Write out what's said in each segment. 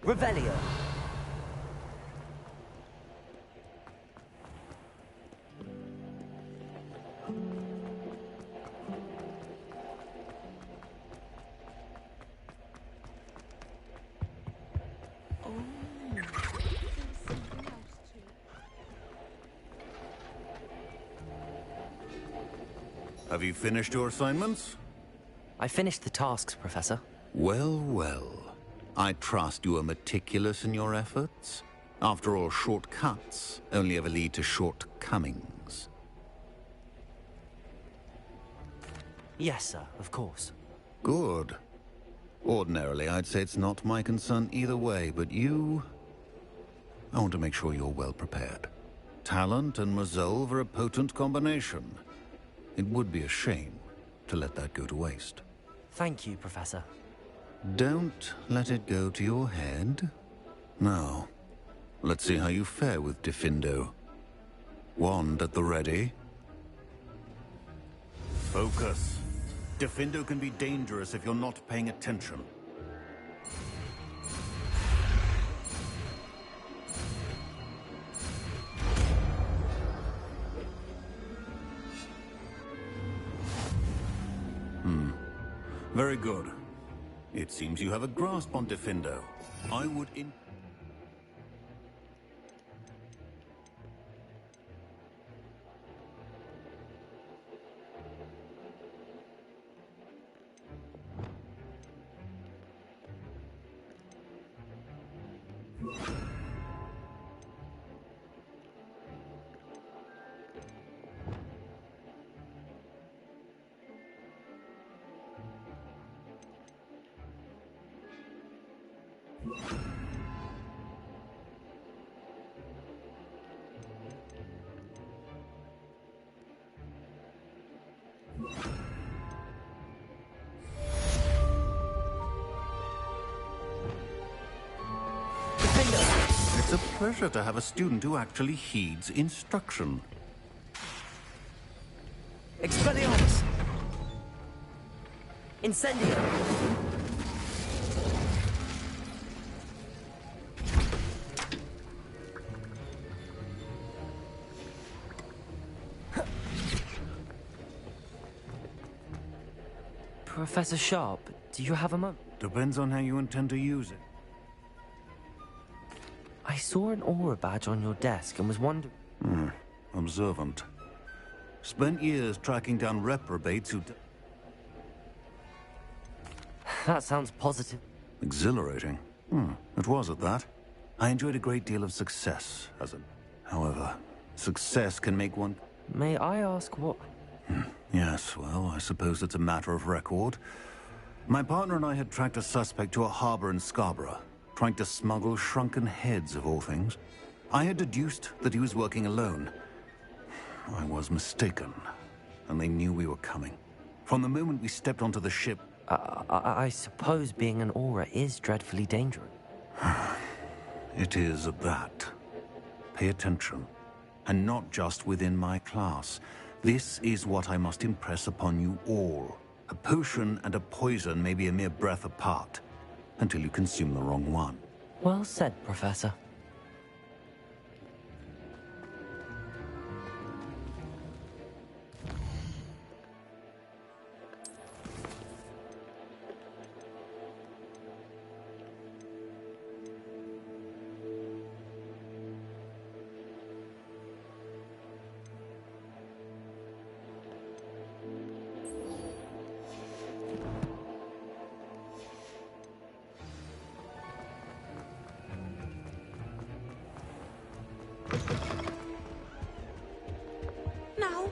Revelio. Have you finished your assignments? I finished the tasks, Professor. Well, well. I trust you are meticulous in your efforts. After all, shortcuts only ever lead to shortcomings. Yes, sir, of course. Good. Ordinarily, I'd say it's not my concern either way, but you... I want to make sure you're well prepared. Talent and resolve are a potent combination. It would be a shame to let that go to waste. Thank you, Professor. Don't let it go to your head. Now, let's see how you fare with Diffindo. Wand at the ready. Focus. Diffindo can be dangerous if you're not paying attention. Very good. It seems you have a grasp on Diffindo. I would It's a pleasure to have a student who actually heeds instruction. Expelliarmus! Incendio! Professor Sharp, do you have a moment? Depends on how you intend to use it. I saw an aura badge on your desk and was wondering... Observant. Spent years tracking down reprobates who... That sounds positive. Exhilarating. It was at that. I enjoyed a great deal of success as a... However, success can make one... May I ask what... Yes, well, I suppose it's a matter of record. My partner and I had tracked a suspect to a harbor in Scarborough, trying to smuggle shrunken heads of all things. I had deduced that he was working alone. I was mistaken, and they knew we were coming. From the moment we stepped onto the ship... I suppose being an aura is dreadfully dangerous. It is at that. Pay attention. And not just within my class. This is what I must impress upon you all. A potion and a poison may be a mere breath apart, until you consume the wrong one. Well said, Professor. Now.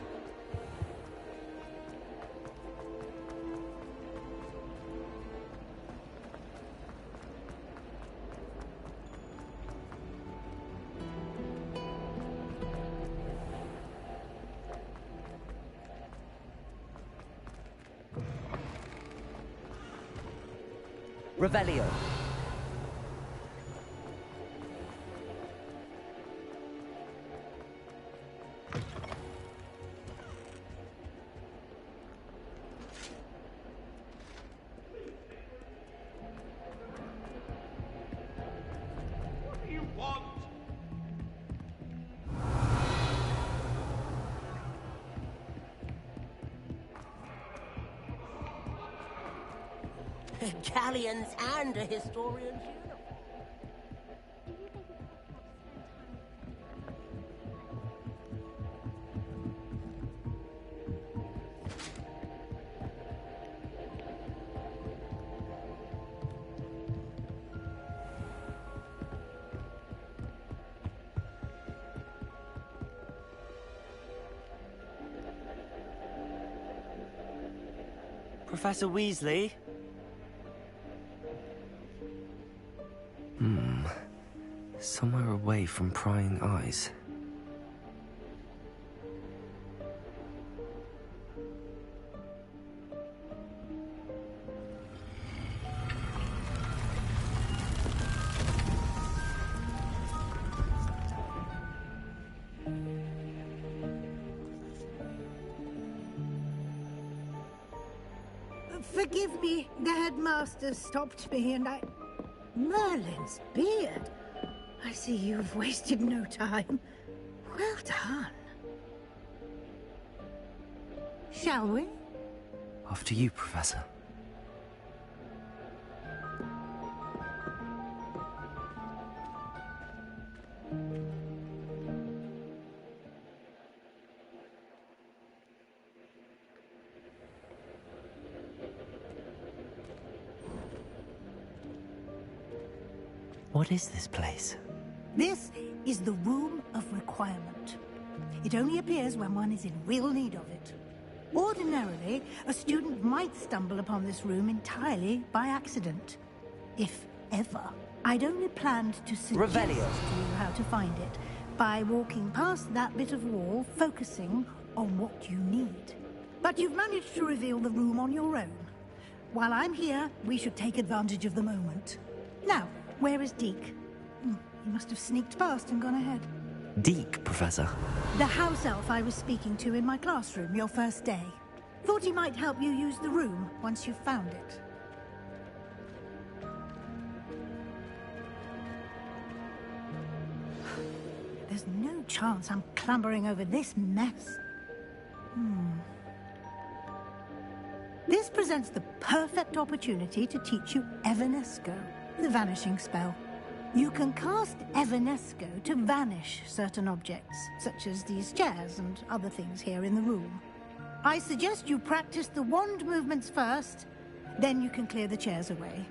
Revelio. Galleons and a historian's uniform. Professor Weasley? Somewhere away from prying eyes. Forgive me, the headmaster stopped me and I... Merlin's beard. I see you've wasted no time. Well done. Shall we? After you, Professor. What is this place? This is the Room of Requirement. It only appears when one is in real need of it. Ordinarily, a student might stumble upon this room entirely by accident. If ever. I'd only planned to suggest to you how to find it by walking past that bit of wall, focusing on what you need. But you've managed to reveal the room on your own. While I'm here, we should take advantage of the moment. Now, where is Deke? He must have sneaked past and gone ahead. Deke, Professor. The house elf I was speaking to in my classroom your first day. Thought he might help you use the room once you've found it. There's no chance I'm clambering over this mess. This presents the perfect opportunity to teach you Evanesco, the vanishing spell. You can cast Evanesco to vanish certain objects, such as these chairs and other things here in the room. I suggest you practice the wand movements first, then you can clear the chairs away.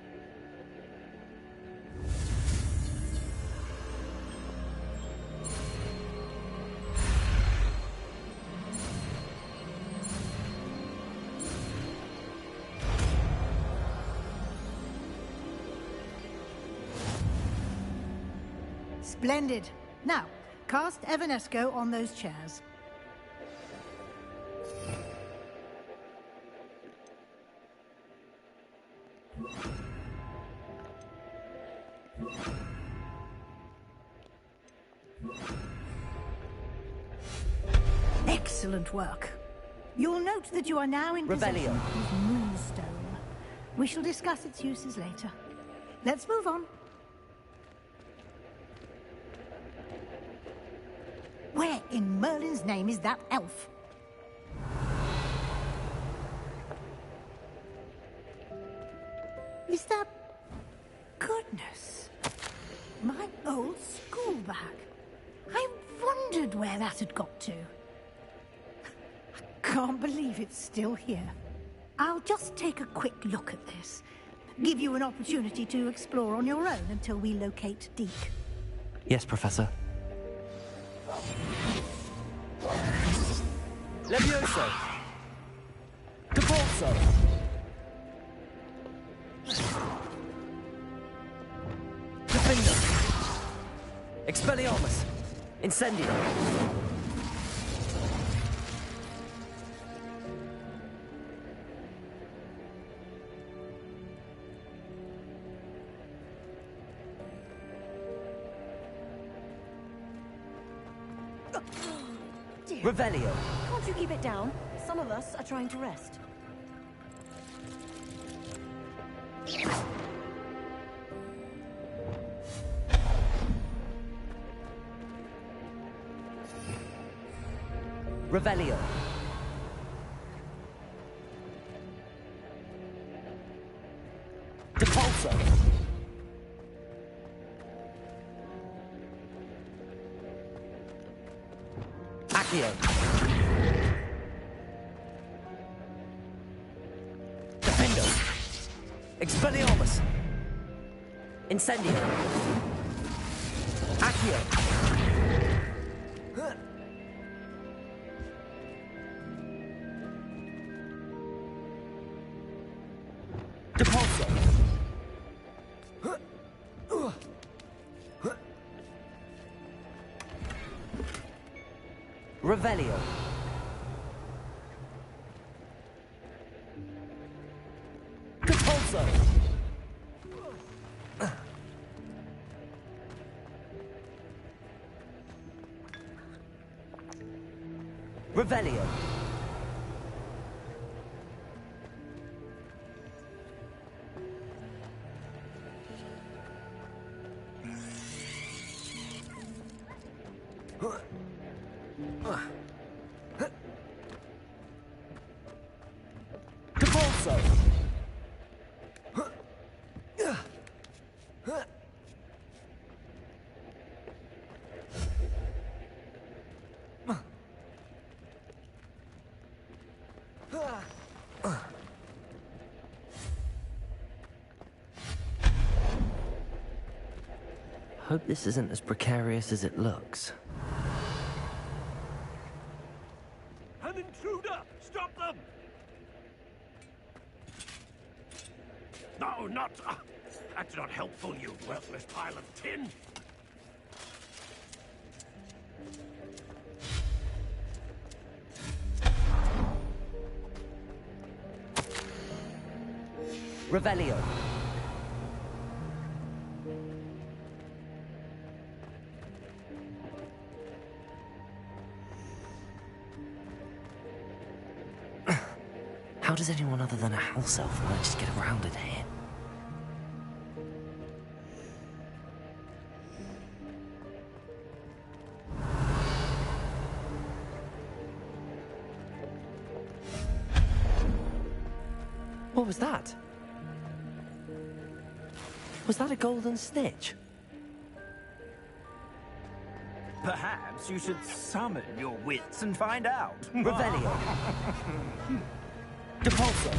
Splendid. Now, cast Evanesco on those chairs. Excellent work. You'll note that you are now in possession of Moonstone. We shall discuss its uses later. Let's move on. Where in Merlin's name is that elf? Is that... Goodness. My old school bag. I wondered where that had got to. I can't believe it's still here. I'll just take a quick look at this. Give you an opportunity to explore on your own until we locate Deke. Yes, Professor. Levioso! Capulso! Defender! Expelliarmus! Incendio! Revelio! Can't you keep it down? Some of us are trying to rest. Revelio! Expelliarmus! Incendio! Accio! Depulso! Revelio! Depulso! Revelio! Depulso! Hope this isn't as precarious as it looks. An intruder! Stop them! No, not... that's not helpful, you worthless pile of tin! Revelio! How does anyone other than a house elf manage to get around in here? What was that? Was that a golden snitch? Perhaps you should summon your wits and find out. Revelio! Depulso!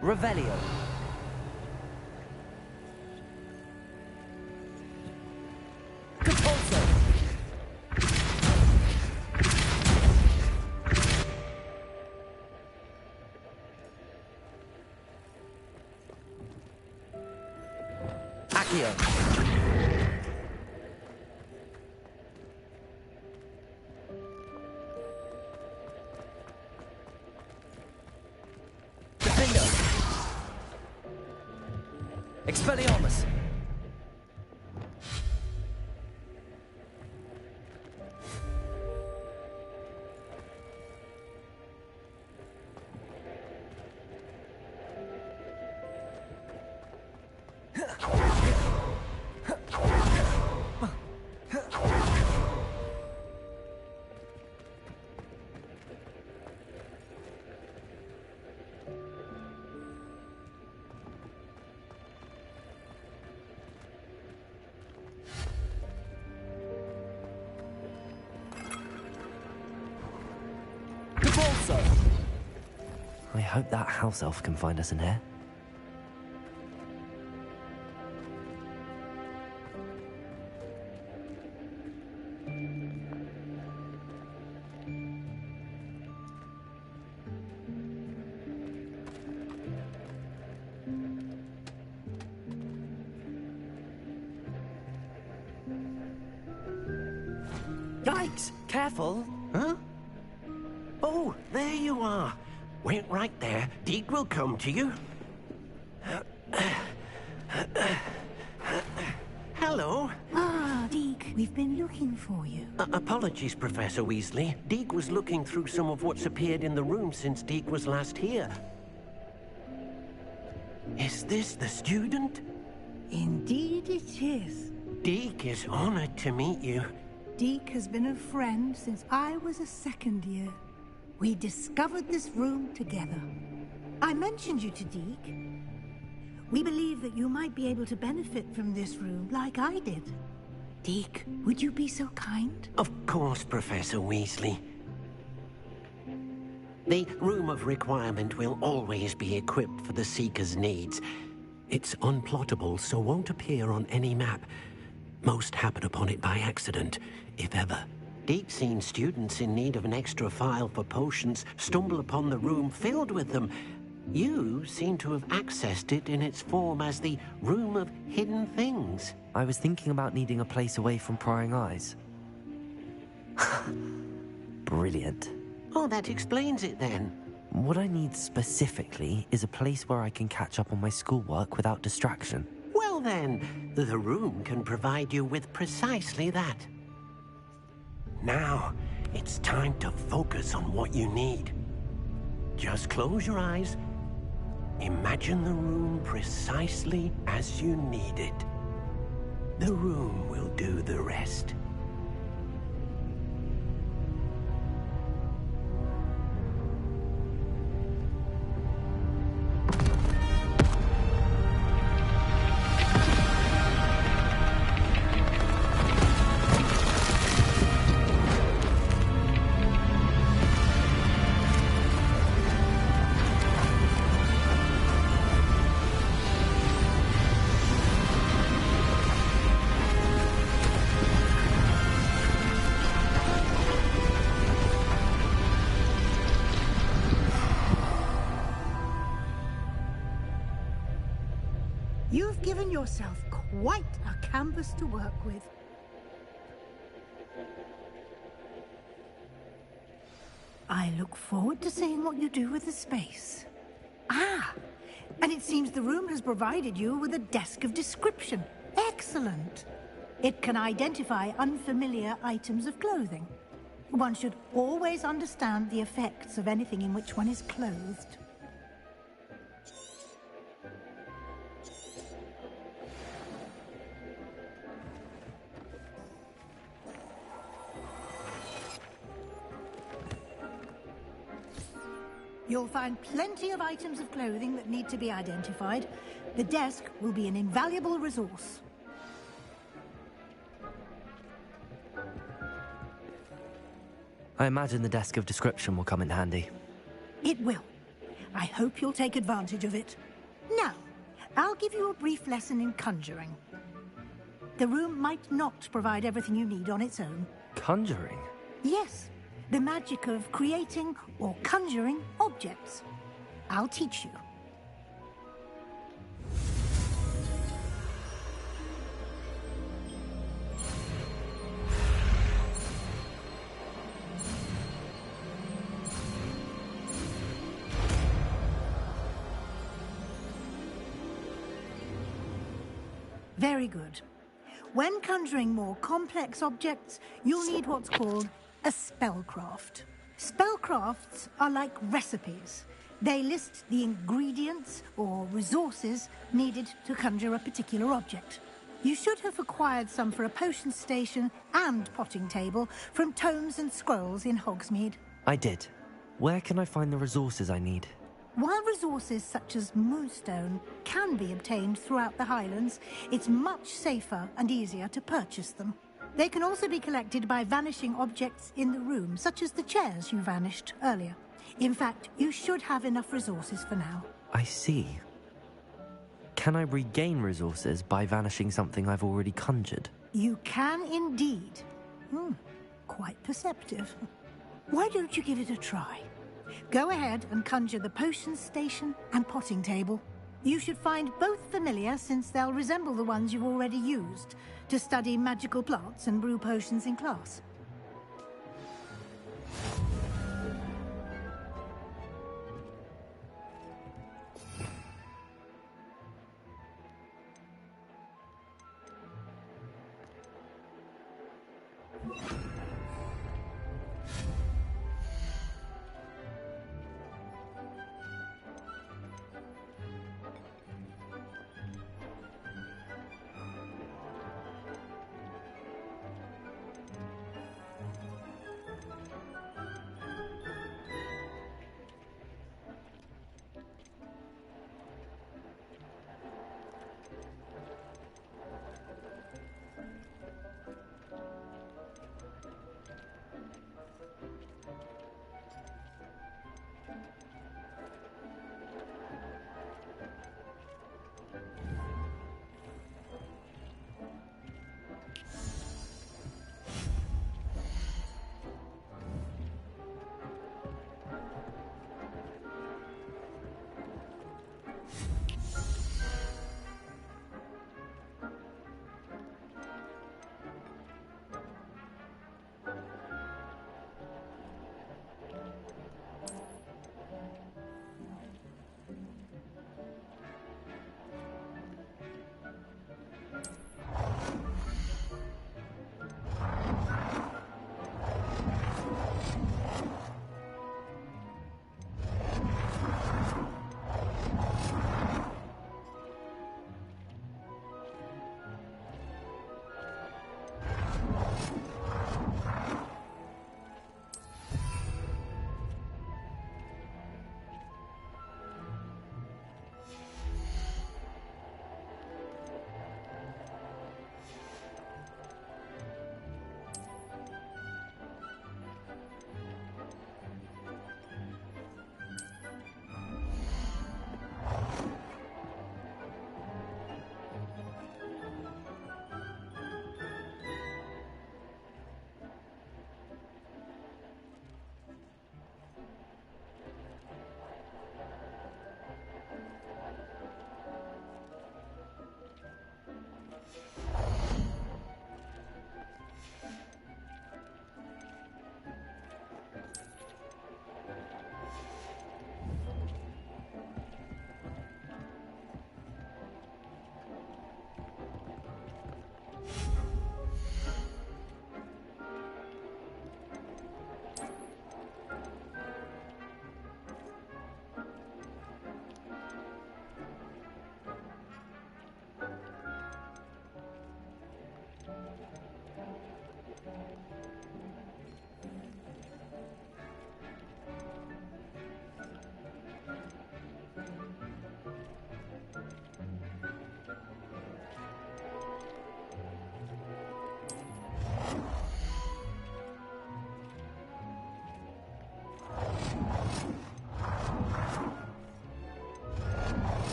Revelio! Depulso! Accio! Defendo! Expelliarmus! Depulso! I hope that house elf can find us in here. Yikes! Careful! Huh? Oh, there you are. Wait right there. Deke will come to you. Hello. Ah, Deke, we've been looking for you. Apologies, Professor Weasley. Deke was looking through some of what's appeared in the room since Deke was last here. Is this the student? Indeed it is. Deke is honored to meet you. Deke has been a friend since I was a second year. We discovered this room together. I mentioned you to Deke. We believe that you might be able to benefit from this room like I did. Deke, would you be so kind? Of course, Professor Weasley. The Room of Requirement will always be equipped for the Seeker's needs. It's unplottable, so won't appear on any map. Most happen upon it by accident, if ever. Deke's seen students in need of an extra file for potions stumble upon the room filled with them. You seem to have accessed it in its form as the Room of Hidden Things. I was thinking about needing a place away from prying eyes. Brilliant. Oh, that explains it then. What I need specifically is a place where I can catch up on my schoolwork without distraction. Well then, the room can provide you with precisely that. Now, it's time to focus on what you need. Just close your eyes. Imagine the room precisely as you need it. The room will do the rest. You've given yourself quite a canvas to work with. I look forward to seeing what you do with the space. Ah, and it seems the room has provided you with a desk of description. Excellent. It can identify unfamiliar items of clothing. One should always understand the effects of anything in which one is clothed. You'll find plenty of items of clothing that need to be identified. The desk will be an invaluable resource. I imagine the desk of description will come in handy. It will. I hope you'll take advantage of it. Now, I'll give you a brief lesson in conjuring. The room might not provide everything you need on its own. Conjuring? Yes. The magic of creating or conjuring objects. I'll teach you. Very good. When conjuring more complex objects, you'll need what's called a spellcraft. Spellcrafts are like recipes. They list the ingredients or resources needed to conjure a particular object. You should have acquired some for a potion station and potting table from tomes and scrolls in Hogsmeade. I did. Where can I find the resources I need? While resources such as moonstone can be obtained throughout the Highlands, it's much safer and easier to purchase them. They can also be collected by vanishing objects in the room, such as the chairs you vanished earlier. In fact, you should have enough resources for now. I see. Can I regain resources by vanishing something I've already conjured? You can indeed. Quite perceptive. Why don't you give it a try? Go ahead and conjure the potion station and potting table. You should find both familiar, since they'll resemble the ones you've already used to study magical plants and brew potions in class.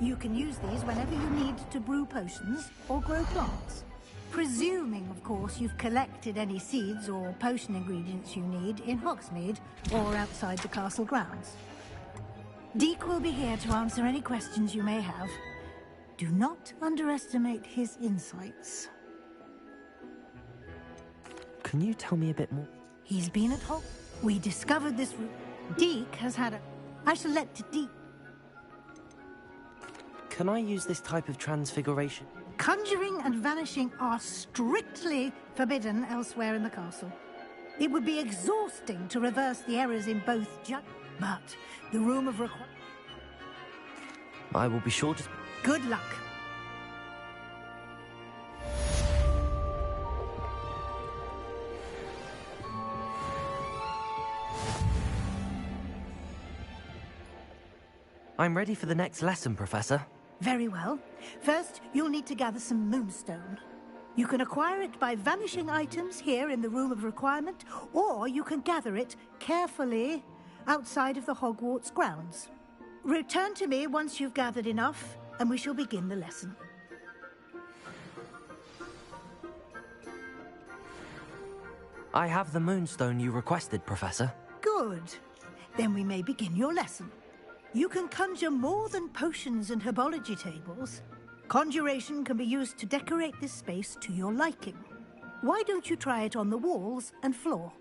You can use these whenever you need to brew potions or grow plants. Presuming, of course, you've collected any seeds or potion ingredients you need in Hogsmeade or outside the castle grounds. Deek will be here to answer any questions you may have. Do not underestimate his insights. Can you tell me a bit more? He's been at home. We discovered this room. Deek has had a... I shall let Deek... Can I use this type of transfiguration? Conjuring and vanishing are strictly forbidden elsewhere in the castle. It would be exhausting to reverse the errors in both but the room of requirement... I will be sure to... Good luck. I'm ready for the next lesson, Professor. Very well. First, you'll need to gather some moonstone. You can acquire it by vanishing items here in the Room of Requirement, or you can gather it carefully outside of the Hogwarts grounds. Return to me once you've gathered enough, and we shall begin the lesson. I have the moonstone you requested, Professor. Good. Then we may begin your lesson. You can conjure more than potions and herbology tables. Conjuration can be used to decorate this space to your liking. Why don't you try it on the walls and floor?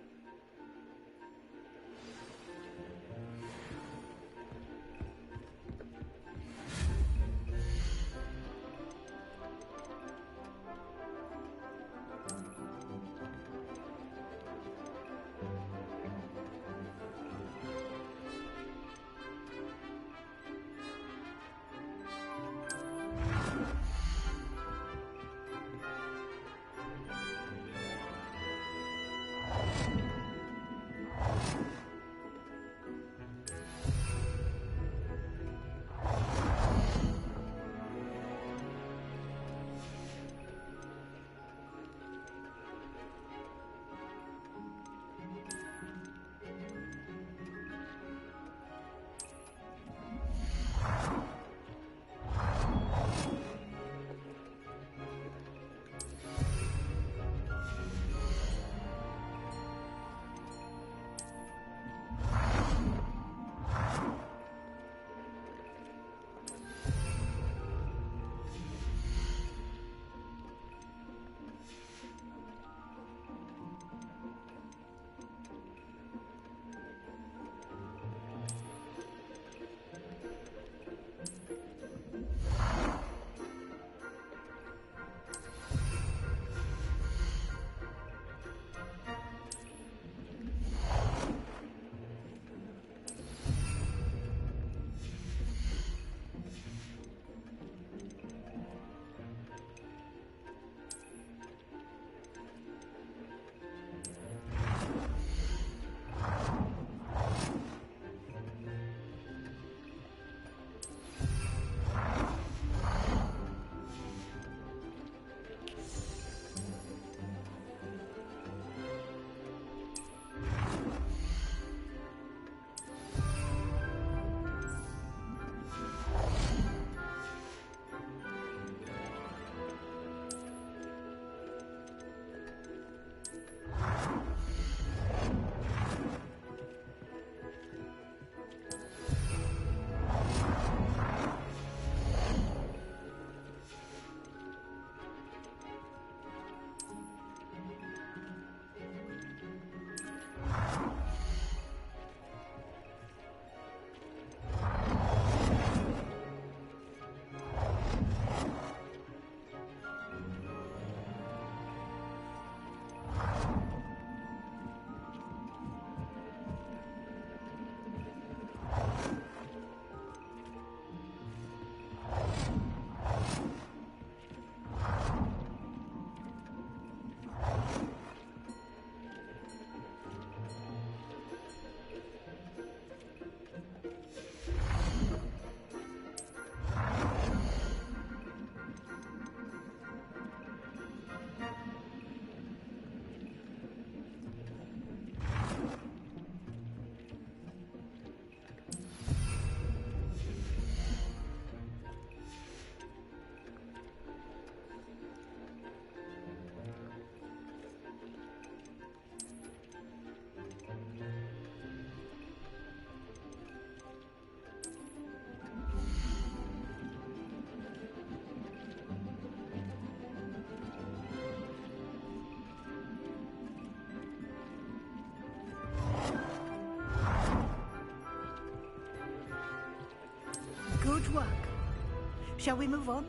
Shall we move on?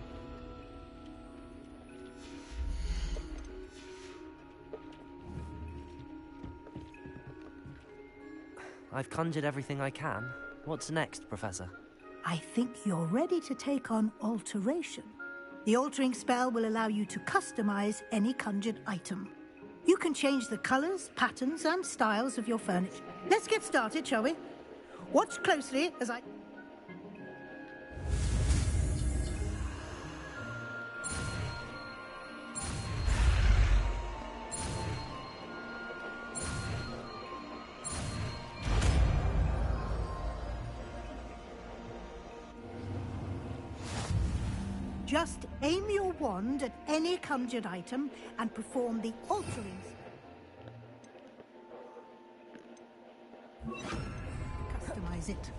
I've conjured everything I can. What's next, Professor? I think you're ready to take on alteration. The altering spell will allow you to customize any conjured item. You can change the colors, patterns, and styles of your furniture. Let's get started, shall we? Watch closely as I... Just aim your wand at any conjured item and perform the altering. Customize it.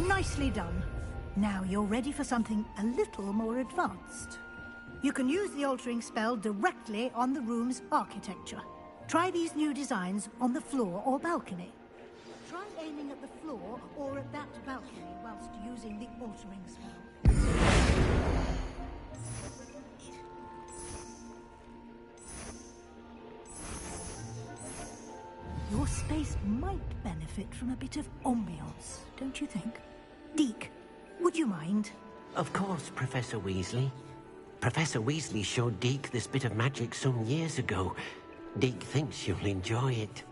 Nicely done. Now you're ready for something a little more advanced. You can use the altering spell directly on the room's architecture. Try these new designs on the floor or balcony. Try aiming at the floor or at that balcony whilst using the altering spell. Your space might benefit from a bit of ambiance, don't you think? Deke, would you mind? Of course, Professor Weasley. Professor Weasley showed Deke this bit of magic some years ago. Deke thinks you'll enjoy it.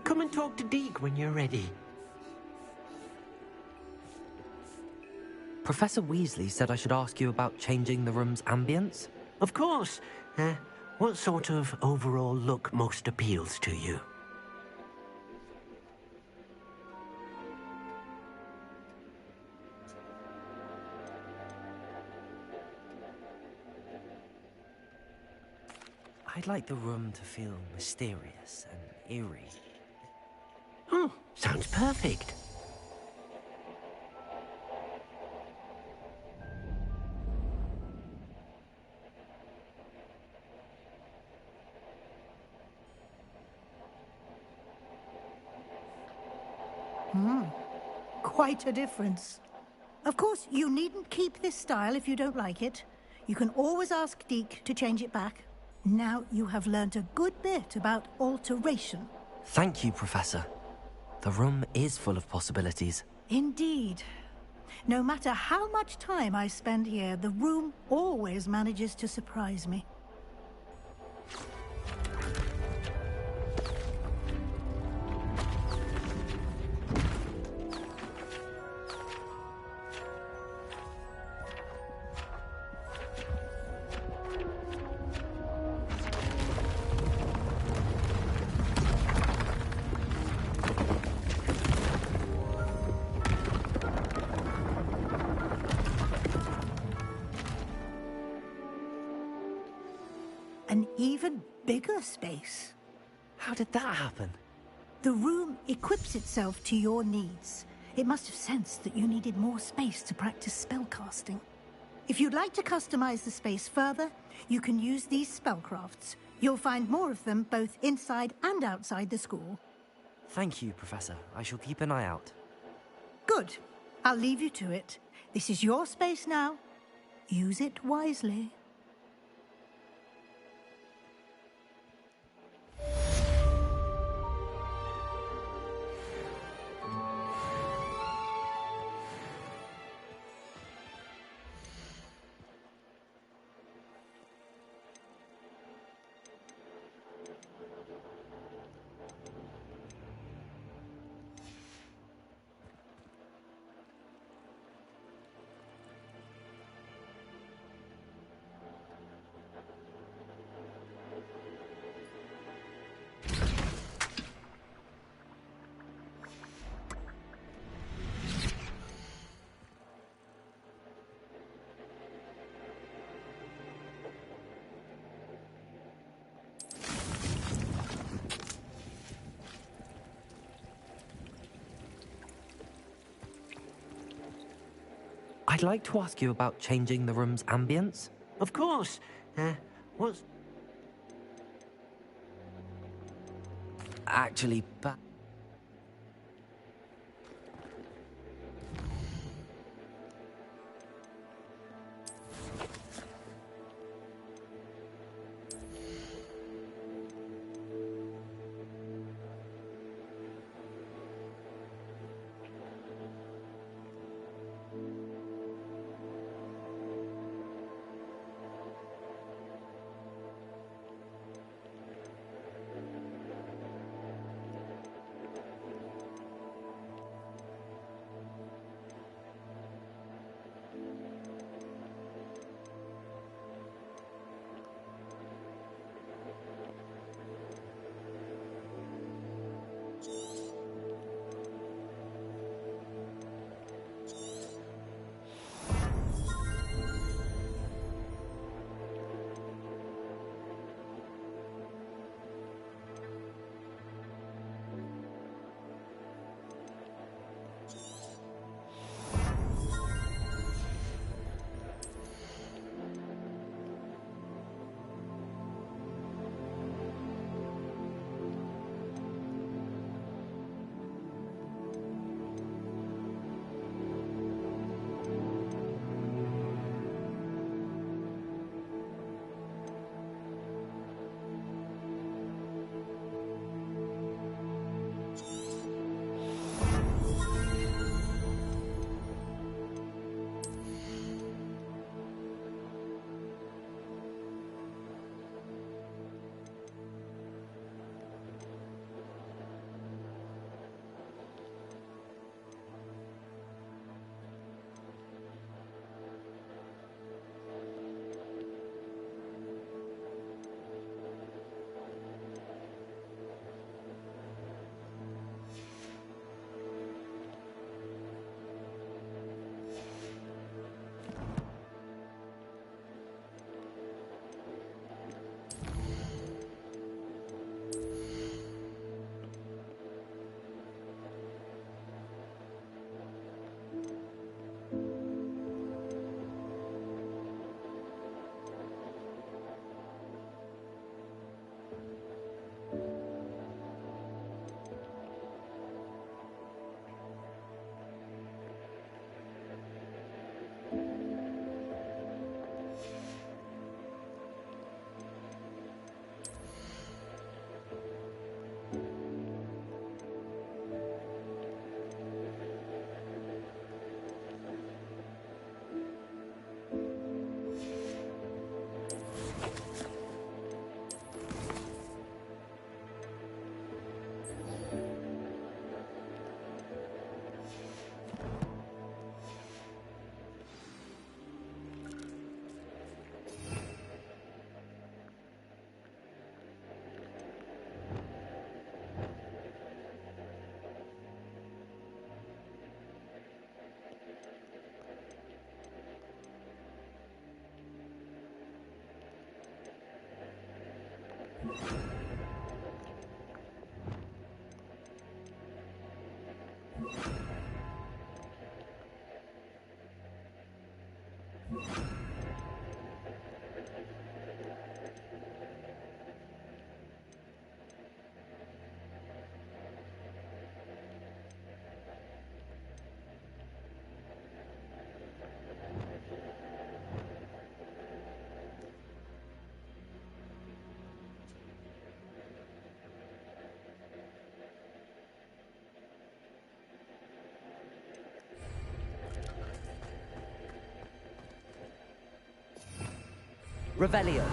Come and talk to Deke when you're ready. Professor Weasley said I should ask you about changing the room's ambience? Of course. What sort of overall look most appeals to you? I'd like the room to feel mysterious and eerie. Oh, sounds perfect. Quite a difference. Of course, you needn't keep this style if you don't like it. You can always ask Deke to change it back. Now you have learnt a good bit about alteration. Thank you, Professor. The room is full of possibilities. Indeed. No matter how much time I spend here, the room always manages to surprise me. An even bigger space. How did that happen? The room equips itself to your needs. It must have sensed that you needed more space to practice spellcasting. If you'd like to customize the space further, you can use these spellcrafts. You'll find more of them both inside and outside the school. Thank you, Professor. I shall keep an eye out. Good. I'll leave you to it. This is your space now. Use it wisely. I'd like to ask you about changing the room's ambience. Of course. What's... Actually, Revelio.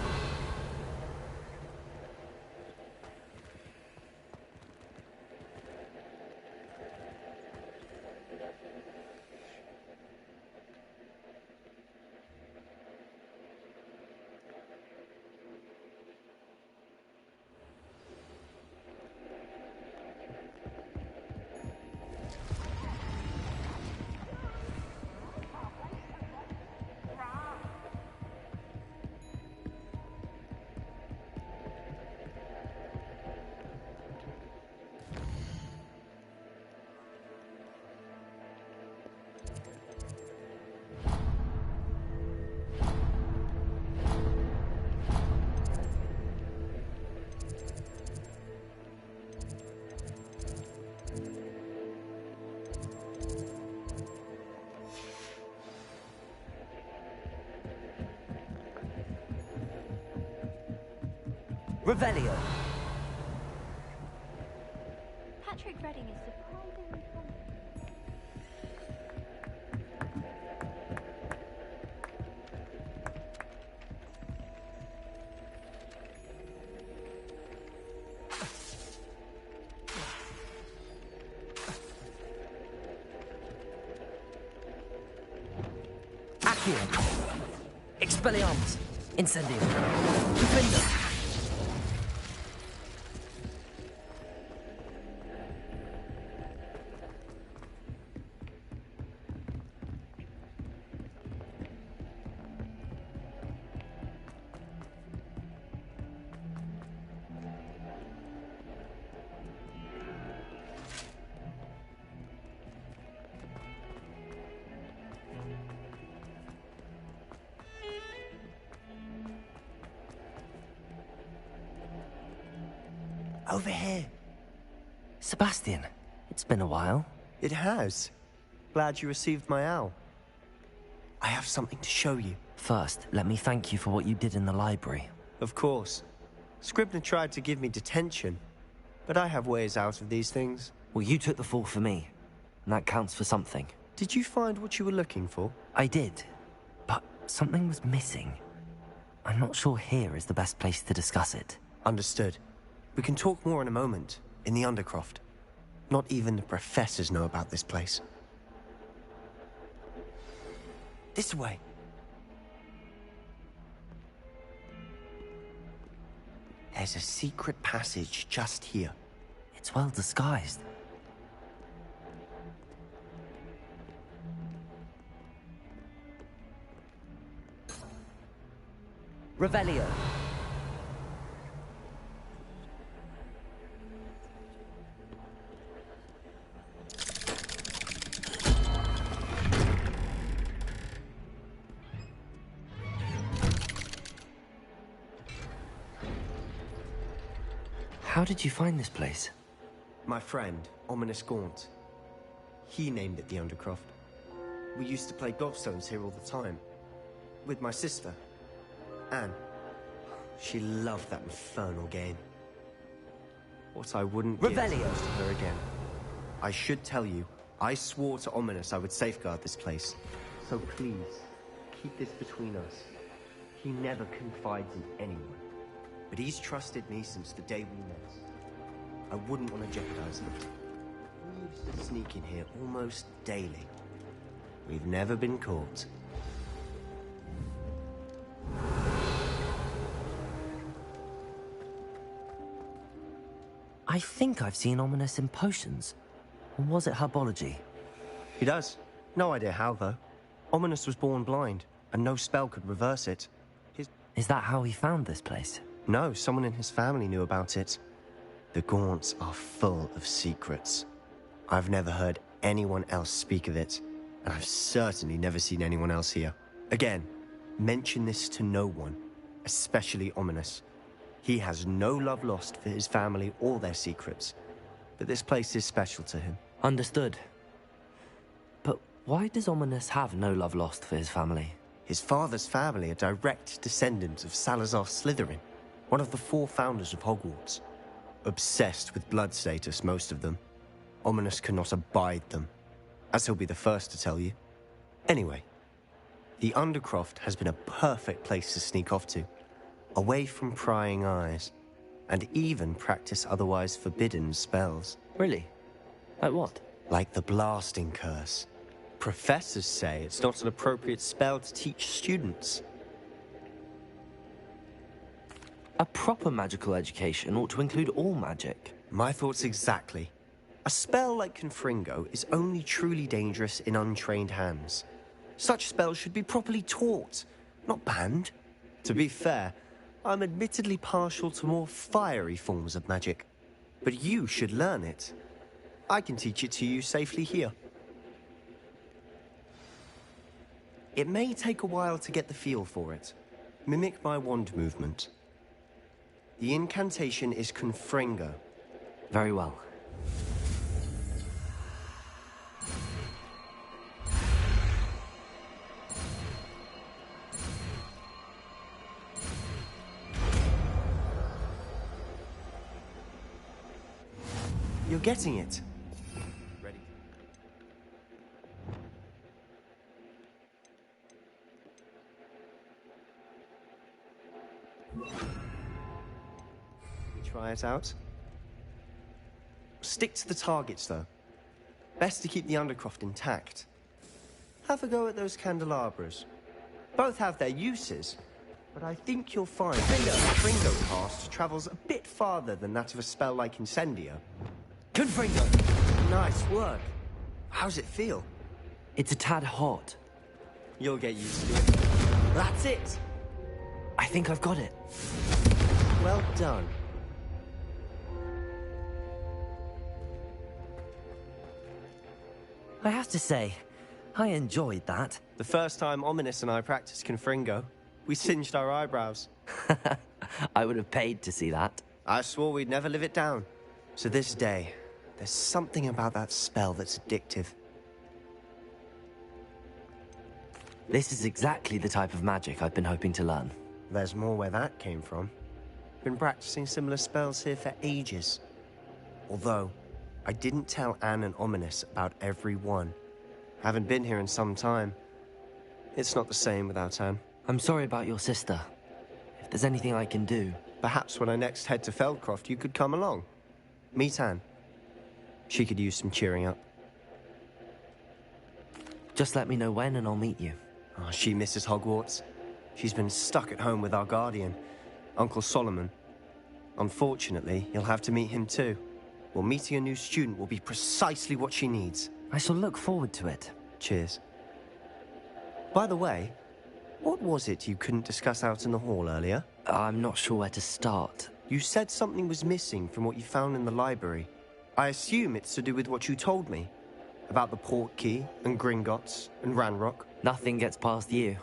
Revelio. Patrick Redding is surprisingly funny. Accio. Expelliarmus. Incendio. Defender. Over here. Sebastian, it's been a while. It has. Glad you received my owl. I have something to show you. First, let me thank you for what you did in the library. Of course. Scribner tried to give me detention, but I have ways out of these things. Well, you took the fall for me, and that counts for something. Did you find what you were looking for? I did, but something was missing. I'm not sure here is the best place to discuss it. Understood. We can talk more in a moment, in the Undercroft. Not even the professors know about this place. This way. There's a secret passage just here. It's well disguised. Revelio. How did you find this place? My friend, Ominous Gaunt. He named it the Undercroft. We used to play gobstones here all the time. With my sister, Anne. She loved that infernal game. What I wouldn't give to host her again. I should tell you, I swore to Ominous I would safeguard this place. So please, keep this between us. He never confides in anyone. But he's trusted me since the day we met. I wouldn't want to jeopardize it. We used to sneak in here almost daily. We've never been caught. I think I've seen Ominous in potions. Or was it herbology? He does. No idea how, though. Ominous was born blind, and no spell could reverse it. Is that how he found this place? No, someone in his family knew about it. The Gaunts are full of secrets. I've never heard anyone else speak of it, and I've certainly never seen anyone else here. Again, mention this to no one, especially Ominous. He has no love lost for his family or their secrets, but this place is special to him. Understood. But why does Ominous have no love lost for his family? His father's family are direct descendants of Salazar Slytherin, one of the 4 founders of Hogwarts. Obsessed with blood status, most of them. Ominous cannot abide them, as he'll be the first to tell you. Anyway, the Undercroft has been a perfect place to sneak off to, away from prying eyes, and even practice otherwise forbidden spells. Really? Like what? Like the blasting curse. Professors say it's not an appropriate spell to teach students. A proper magical education ought to include all magic. My thoughts exactly. A spell like Confringo is only truly dangerous in untrained hands. Such spells should be properly taught, not banned. To be fair, I'm admittedly partial to more fiery forms of magic. But you should learn it. I can teach it to you safely here. It may take a while to get the feel for it. Mimic my wand movement. The incantation is Confringo. Very well. You're getting it. Ready? Try it out. Stick to the targets, though. Best to keep the Undercroft intact. Have a go at those candelabras. Both have their uses, but I think you'll find the Fringo cast travels a bit farther than that of a spell like Incendio. Confringo! Nice work. How's it feel? It's a tad hot. You'll get used to it. That's it! I think I've got it. Well done. I have to say, I enjoyed that. The first time Ominous and I practiced Confringo, we singed our eyebrows. I would have paid to see that. I swore we'd never live it down. To this day, there's something about that spell that's addictive. This is exactly the type of magic I've been hoping to learn. There's more where that came from. Been practicing similar spells here for ages. Although, I didn't tell Anne and Ominous about every one. Haven't been here in some time. It's not the same without Anne. I'm sorry about your sister. If there's anything I can do... Perhaps when I next head to Feldcroft, you could come along. Meet Anne. She could use some cheering up. Just let me know when and I'll meet you. Oh, she misses Hogwarts. She's been stuck at home with our guardian, Uncle Solomon. Unfortunately, you'll have to meet him too. Well, meeting a new student will be precisely what she needs. I shall look forward to it. Cheers. By the way, what was it you couldn't discuss out in the hall earlier? I'm not sure where to start. You said something was missing from what you found in the library. I assume it's to do with what you told me. About the port key, and Gringotts, and Ranrock. Nothing gets past you.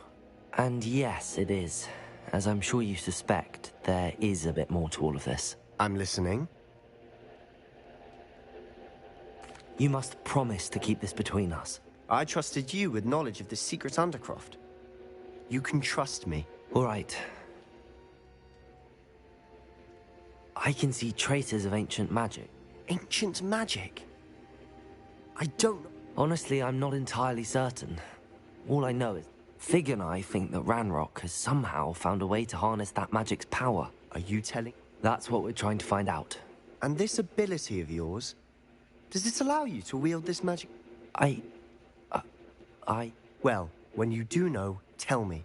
And yes, it is. As I'm sure you suspect, there is a bit more to all of this. I'm listening. You must promise to keep this between us. I trusted you with knowledge of the secret Undercroft. You can trust me. All right. I can see traces of ancient magic. Ancient magic? I don't... Honestly, I'm not entirely certain. All I know is Fig and I think that Ranrock has somehow found a way to harness that magic's power. Are you telling... That's what we're trying to find out. And this ability of yours, does it allow you to wield this magic? Well, when you do know, tell me.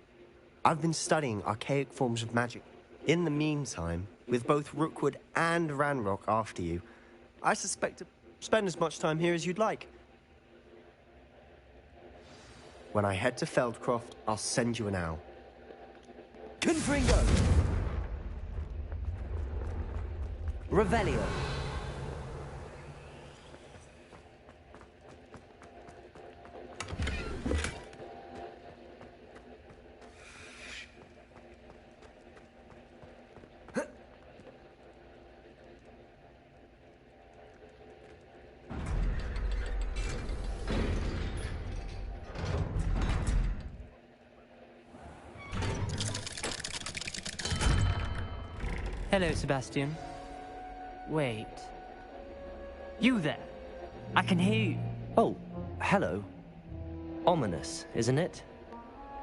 I've been studying archaic forms of magic. In the meantime, with both Rookwood and Ranrock after you, I suspect to spend as much time here as you'd like. When I head to Feldcroft, I'll send you an owl. Confringo! Revelio. Hello, Sebastian. Wait. You there? I can hear you. Oh, hello. Ominous, isn't it?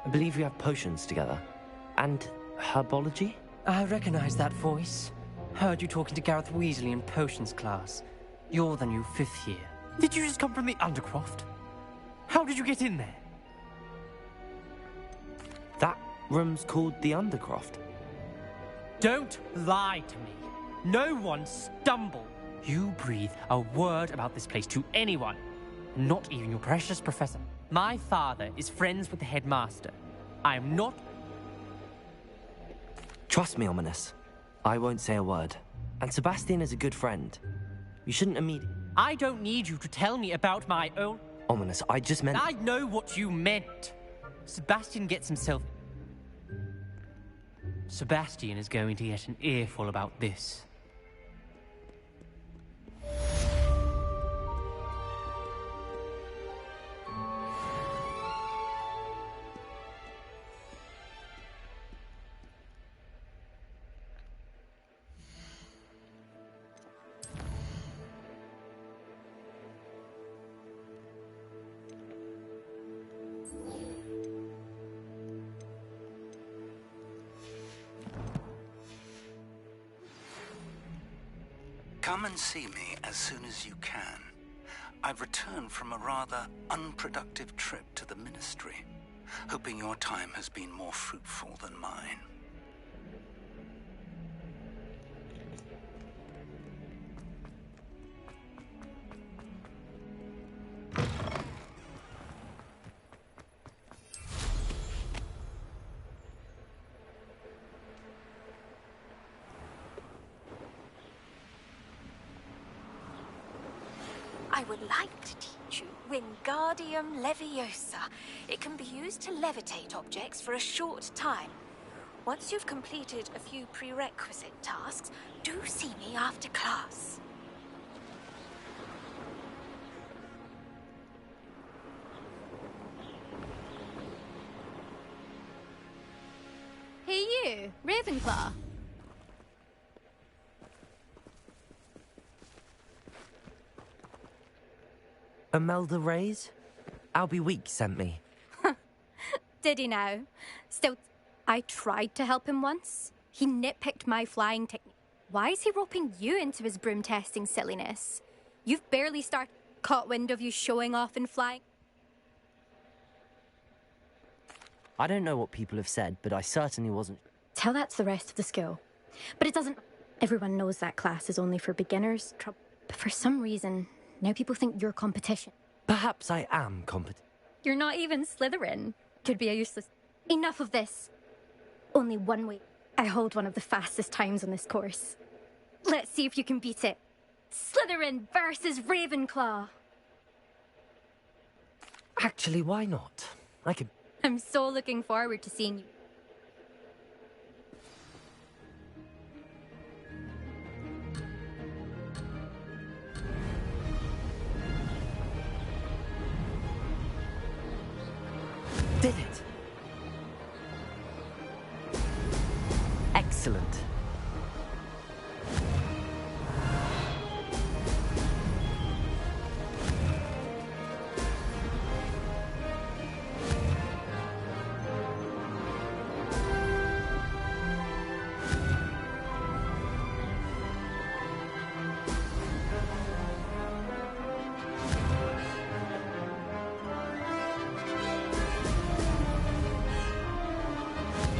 I believe we have potions together. And herbology? I recognize that voice. Heard you talking to Gareth Weasley in potions class. You're the new 5th year. Did you just come from the Undercroft? How did you get in there? That room's called the Undercroft. Don't lie to me. No one stumble. You breathe a word about this place to anyone, not even your precious professor. My father is friends with the headmaster. I am not... Trust me, Ominous. I won't say a word. And Sebastian is a good friend. You shouldn't immediately... I don't need you to tell me about my own... Ominous, I just meant... I know what you meant. Sebastian gets himself... Sebastian is going to get an earful about this. Come and see me as soon as you can. I've returned from a rather unproductive trip to the Ministry, hoping your time has been more fruitful than mine. I would like to teach you Wingardium Leviosa. It can be used to levitate objects for a short time. Once you've completed a few prerequisite tasks, do see me after class. Hey you, Ravenclaw. Imelda Reyes? Albie Week sent me. Did he now? Still, I tried to help him once. He nitpicked my flying technique. Why is he roping you into his broom testing silliness? You've barely caught wind of you showing off and flying. I don't know what people have said, but I certainly wasn't. Tell that to the rest of the school. But it doesn't... Everyone knows that class is only for beginners. But for some reason, now people think you're competition. Perhaps I am competent. You're not even Slytherin. Could be a useless... Enough of this. Only one way. I hold one of the fastest times on this course. Let's see if you can beat it. Slytherin versus Ravenclaw. Actually, why not? I could... I'm so looking forward to seeing you. Did it! Excellent.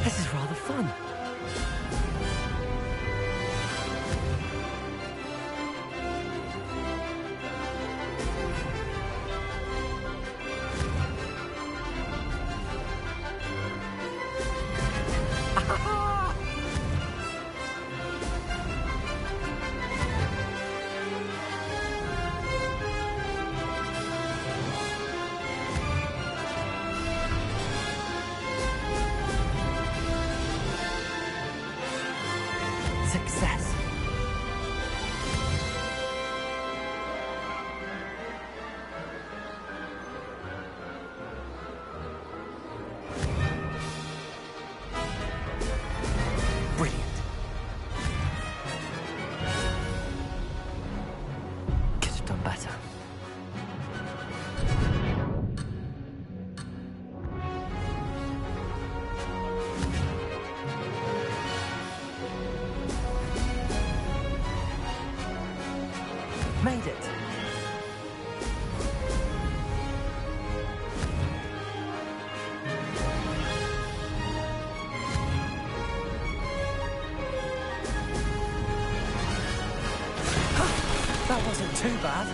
This is rather fun. Success. Brilliant. Could have done better. Made it. That wasn't too bad.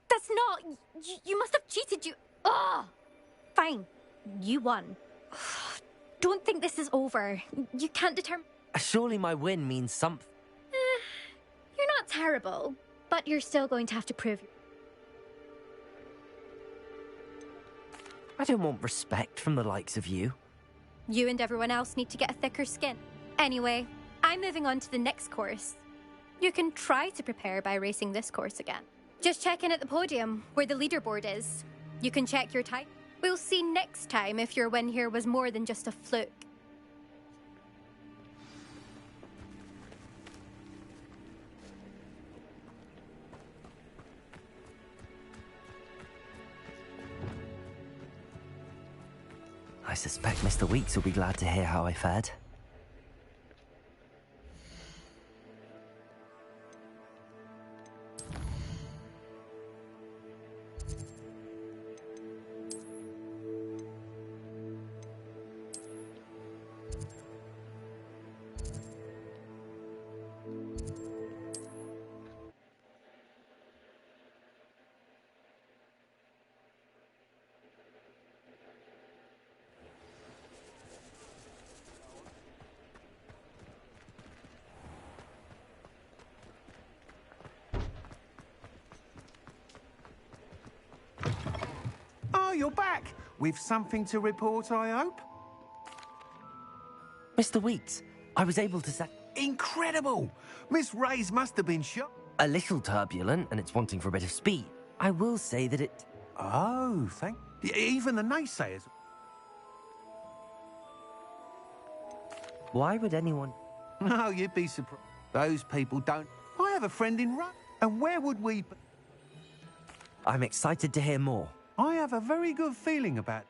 That's not... You must have cheated, you... Ugh! Fine. You won. Don't think this is over. You can't determine... Surely my win means something. You're not terrible, but you're still going to have to prove... I don't want respect from the likes of you. You and everyone else need to get a thicker skin. Anyway, I'm moving on to the next course. You can try to prepare by racing this course again. Just check in at the podium, where the leaderboard is. You can check your time. We'll see next time if your win here was more than just a fluke. I suspect Mr. Weeks will be glad to hear how I fared. Oh, you're back! With something to report, I hope? Mr. Weeks, I was able to set... Incredible! Miss Ray's must have been shot. A little turbulent, and it's wanting for a bit of speed. I will say that it... Oh, even the naysayers... Why would anyone... No, you'd be surprised. Those people don't... I have a friend in Rome, and where would we be? I'm excited to hear more. I have a very good feeling about...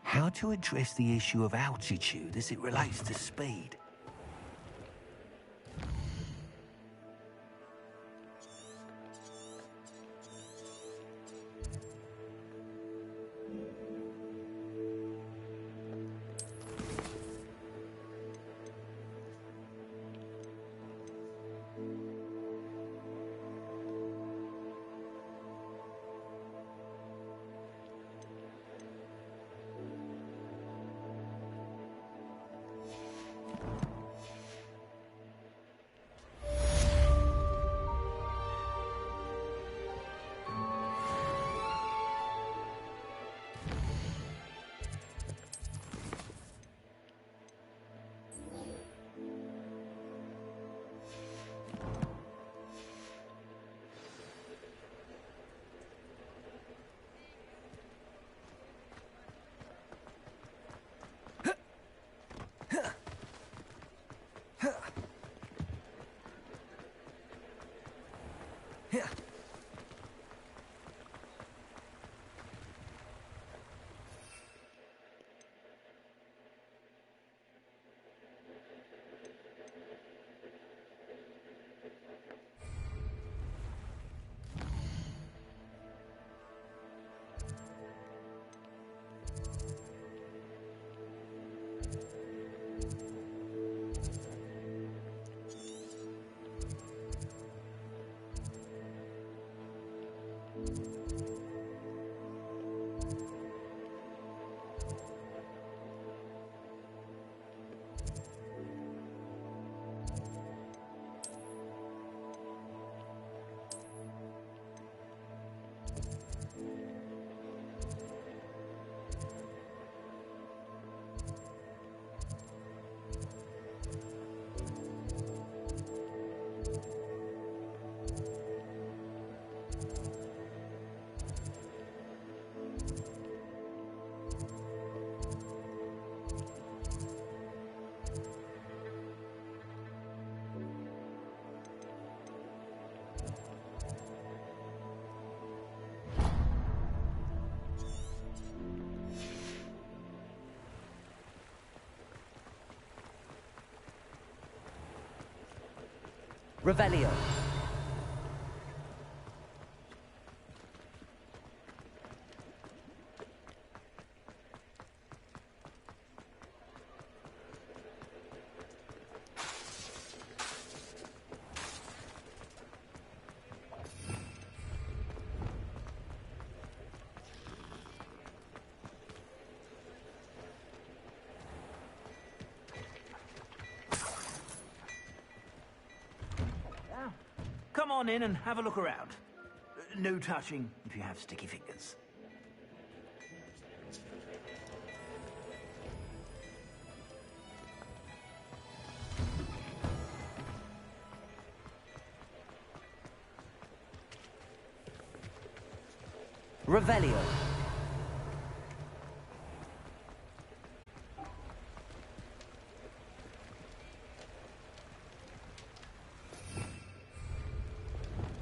How to address the issue of altitude as it relates to speed. Revelio. Come on in and have a look around. No touching if you have sticky fingers. Revelio.